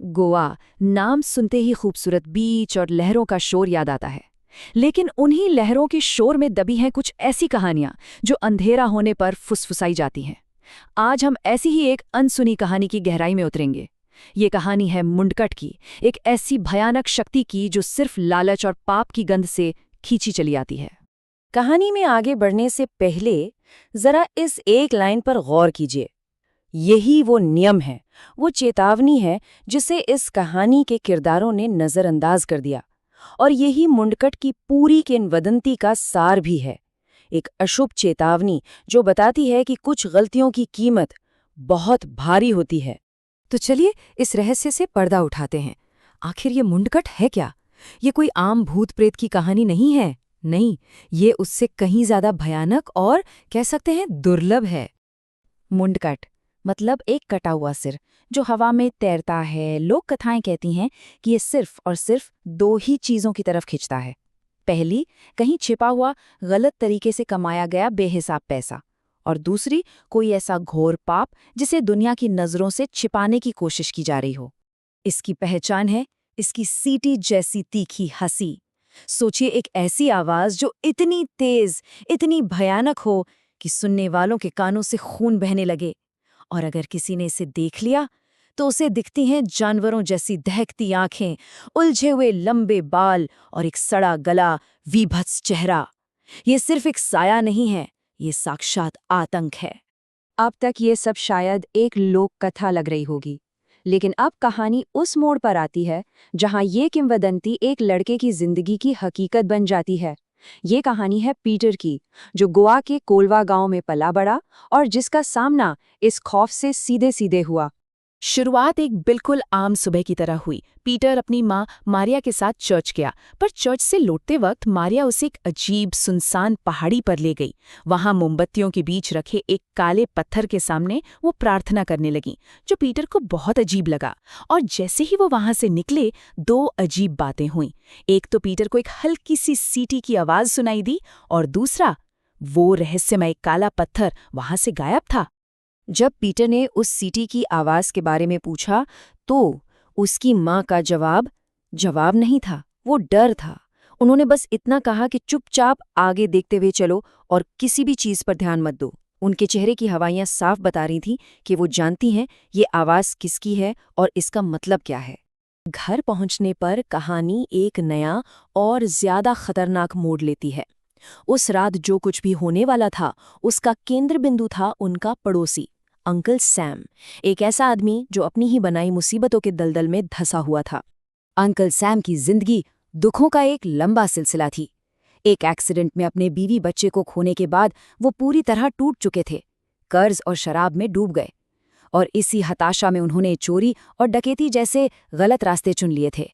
गोवा नाम सुनते ही खूबसूरत बीच और लहरों का शोर याद आता है। लेकिन उन्हीं लहरों के शोर में दबी हैं कुछ ऐसी कहानियां जो अंधेरा होने पर फुसफुसाई जाती हैं। आज हम ऐसी ही एक अनसुनी कहानी की गहराई में उतरेंगे। ये कहानी है मुंडकट की, एक ऐसी भयानक शक्ति की जो सिर्फ लालच और पाप की गंध से खींची चली आती है। कहानी में आगे बढ़ने से पहले जरा इस एक लाइन पर गौर कीजिए। यही वो नियम है, वो चेतावनी है जिसे इस कहानी के किरदारों ने नजरअंदाज कर दिया। और यही मुंडकट की पूरी किंवदंती का सार भी है। एक अशुभ चेतावनी जो बताती है कि कुछ गलतियों की कीमत बहुत भारी होती है। तो चलिए इस रहस्य से पर्दा उठाते हैं। आखिर ये मुंडकट है क्या? ये कोई आम भूत प्रेत की कहानी नहीं है। नहीं, ये उससे कहीं ज्यादा भयानक और कह सकते हैं दुर्लभ है। मुंडकट मतलब एक कटा हुआ सिर जो हवा में तैरता है। लोक कथाएं कहती हैं कि ये सिर्फ और सिर्फ दो ही चीजों की तरफ खिंचता है। पहली, कहीं छिपा हुआ गलत तरीके से कमाया गया बेहिसाब पैसा, और दूसरी, कोई ऐसा घोर पाप जिसे दुनिया की नजरों से छिपाने की कोशिश की जा रही हो। इसकी पहचान है इसकी सीटी जैसी तीखी हंसी। सोचिए, एक ऐसी आवाज जो इतनी तेज, इतनी भयानक हो कि सुनने वालों के कानों से खून बहने लगे। और अगर किसी ने इसे देख लिया तो उसे दिखती हैं जानवरों जैसी दहकती आंखें, उलझे हुए लंबे बाल और एक सड़ा गला, विभत्स चेहरा। ये सिर्फ एक साया नहीं है, ये साक्षात आतंक है। अब तक ये सब शायद एक लोक कथा लग रही होगी, लेकिन अब कहानी उस मोड़ पर आती है जहां ये किंवदंती एक लड़के की जिंदगी की हकीकत बन जाती है। ये कहानी है पीटर की, जो गोवा के कोलवा गांव में पला बड़ा और जिसका सामना इस खौफ से सीधे सीधे हुआ। शुरुआत एक बिल्कुल आम सुबह की तरह हुई। पीटर अपनी माँ मारिया के साथ चर्च गया, पर चर्च से लौटते वक्त मारिया उसे एक अजीब सुनसान पहाड़ी पर ले गई। वहां मोमबत्तियों के बीच रखे एक काले पत्थर के सामने वो प्रार्थना करने लगी, जो पीटर को बहुत अजीब लगा। और जैसे ही वो वहां से निकले, दो अजीब बातें हुईं। एक तो पीटर को एक हल्की सी सीटी की आवाज सुनाई दी, और दूसरा, वो रहस्यमय काला पत्थर वहां से गायब था। जब पीटर ने उस सीटी की आवाज के बारे में पूछा तो उसकी माँ का जवाब नहीं था, वो डर था। उन्होंने बस इतना कहा कि चुपचाप आगे देखते हुए चलो और किसी भी चीज पर ध्यान मत दो। उनके चेहरे की हवाइयां साफ बता रही थीं कि वो जानती हैं ये आवाज किसकी है और इसका मतलब क्या है। घर पहुंचने पर कहानी एक नया और ज्यादा खतरनाक मोड़ लेती है। उस रात जो कुछ भी होने वाला था, उसका केंद्र बिंदु था उनका पड़ोसी अंकल सैम, एक ऐसा आदमी जो अपनी ही बनाई मुसीबतों के दलदल में धंसा हुआ था। अंकल सैम की जिंदगी दुखों का एक लंबा सिलसिला थी। एक एक्सीडेंट में अपने बीवी बच्चे को खोने के बाद वो पूरी तरह टूट चुके थे, कर्ज और शराब में डूब गए, और इसी हताशा में उन्होंने चोरी और डकैती जैसे गलत रास्ते चुन लिए थे।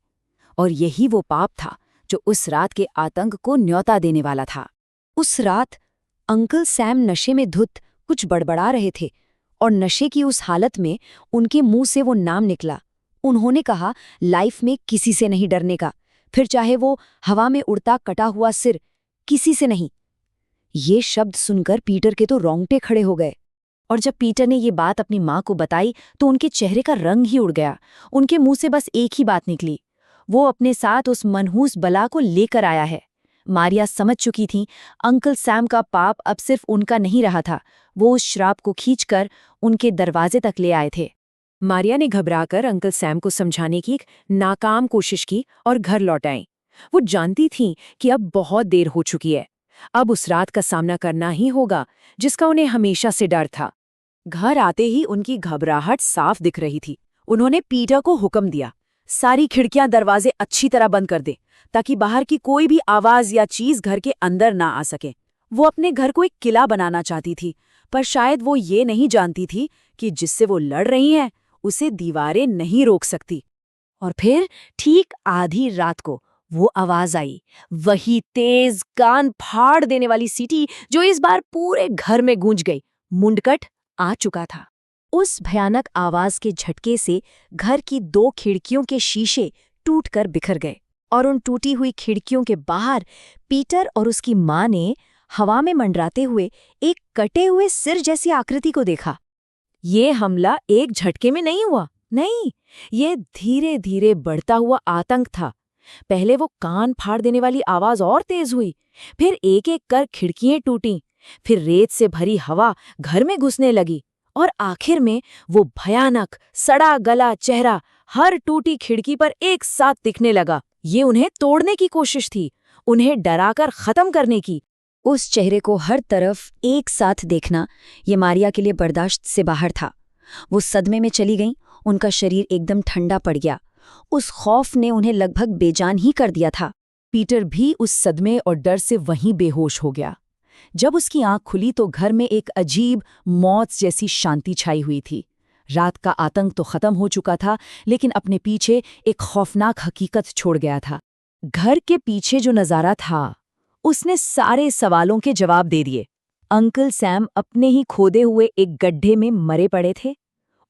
और यही वो पाप था जो उस रात के आतंक को न्योता देने वाला था। उस रात अंकल सैम नशे में धुत कुछ बड़बड़ा रहे थे, और नशे की उस हालत में उनके मुंह से वो नाम निकला। उन्होंने कहा, लाइफ में किसी से नहीं डरने का, फिर चाहे वो हवा में उड़ता कटा हुआ सिर, किसी से नहीं। ये शब्द सुनकर पीटर के तो रोंगटे खड़े हो गए। और जब पीटर ने ये बात अपनी माँ को बताई तो उनके चेहरे का रंग ही उड़ गया। उनके मुंह से बस एक ही बात निकली, वो अपने साथ उस मनहूस बला को लेकर आया है। मारिया समझ चुकी थी, अंकल सैम का पाप अब सिर्फ उनका नहीं रहा था, वो उस श्राप को खींचकर उनके दरवाजे तक ले आए थे। मारिया ने घबराकर अंकल सैम को समझाने की एक नाकाम कोशिश की और घर लौट आई। वो जानती थी कि अब बहुत देर हो चुकी है, अब उस रात का सामना करना ही होगा जिसका उन्हें हमेशा से डर था। घर आते ही उनकी घबराहट साफ दिख रही थी। उन्होंने पीटर को हुक्म दिया, सारी खिड़कियां दरवाजे अच्छी तरह बंद कर दे, ताकि बाहर की कोई भी आवाज या चीज घर के अंदर ना आ सके। वो अपने घर को एक किला बनाना चाहती थी, पर शायद वो ये नहीं जानती थी कि जिससे वो लड़ रही हैं उसे दीवारें नहीं रोक सकती। और फिर ठीक आधी रात को वो आवाज आई, वही तेज कान फाड़ देने वाली सीटी जो इस बार पूरे घर में गूंज गई। मुंडकट आ चुका था। उस भयानक आवाज के झटके से घर की दो खिड़कियों के शीशे टूटकर बिखर गए, और उन टूटी हुई खिड़कियों के बाहर पीटर और उसकी माँ ने हवा में मंडराते हुए एक कटे हुए सिर जैसी आकृति को देखा। ये हमला एक झटके में नहीं हुआ, नहीं, ये धीरे धीरे बढ़ता हुआ आतंक था। पहले वो कान फाड़ देने वाली आवाज और तेज हुई, फिर एक एक कर खिड़कियां टूटीं, फिर रेत से भरी हवा घर में घुसने लगी, और आखिर में वो भयानक सड़ा गला चेहरा हर टूटी खिड़की पर एक साथ दिखने लगा। ये उन्हें तोड़ने की कोशिश थी, उन्हें डराकर खत्म करने की। उस चेहरे को हर तरफ एक साथ देखना ये मारिया के लिए बर्दाश्त से बाहर था। वो सदमे में चली गईं, उनका शरीर एकदम ठंडा पड़ गया। उस खौफ ने उन्हें लगभग बेजान ही कर दिया था। पीटर भी उस सदमे और डर से वहीं बेहोश हो गया। जब उसकी आंख खुली तो घर में एक अजीब मौत जैसी शांति छाई हुई थी। रात का आतंक तो खत्म हो चुका था, लेकिन अपने पीछे एक खौफनाक हकीकत छोड़ गया था। घर के पीछे जो नज़ारा था, उसने सारे सवालों के जवाब दे दिए। अंकल सैम अपने ही खोदे हुए एक गड्ढे में मरे पड़े थे।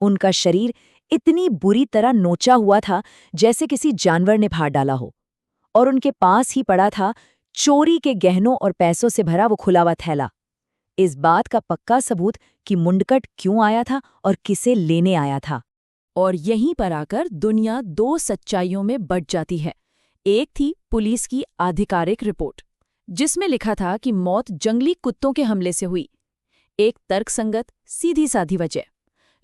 उनका शरीर इतनी बुरी तरह नोचा हुआ था जैसे किसी जानवर ने फाड़ डाला हो, और उनके पास ही पड़ा था चोरी के गहनों और पैसों से भरा वो खुला हुआ थैला। इस बात का पक्का सबूत कि मुंडकट क्यों आया था और किसे लेने आया था। और यहीं पर आकर दुनिया दो सच्चाइयों में बंट जाती है। एक थी पुलिस की आधिकारिक रिपोर्ट, जिसमें लिखा था कि मौत जंगली कुत्तों के हमले से हुई, एक तर्कसंगत सीधी साधी वजह।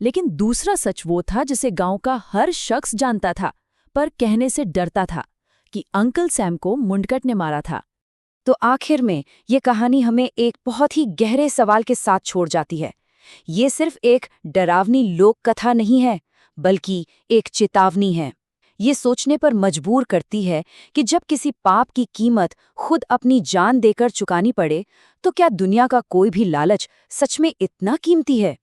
लेकिन दूसरा सच वो था जिसे गांव का हर शख्स जानता था, पर कहने से डरता था, कि अंकल सैम को मुंडकट ने मारा था। तो आखिर में ये कहानी हमें एक बहुत ही गहरे सवाल के साथ छोड़ जाती है। ये सिर्फ एक डरावनी लोक कथा नहीं है, बल्कि एक चेतावनी है। ये सोचने पर मजबूर करती है कि जब किसी पाप की कीमत खुद अपनी जान देकर चुकानी पड़े, तो क्या दुनिया का कोई भी लालच सच में इतना कीमती है।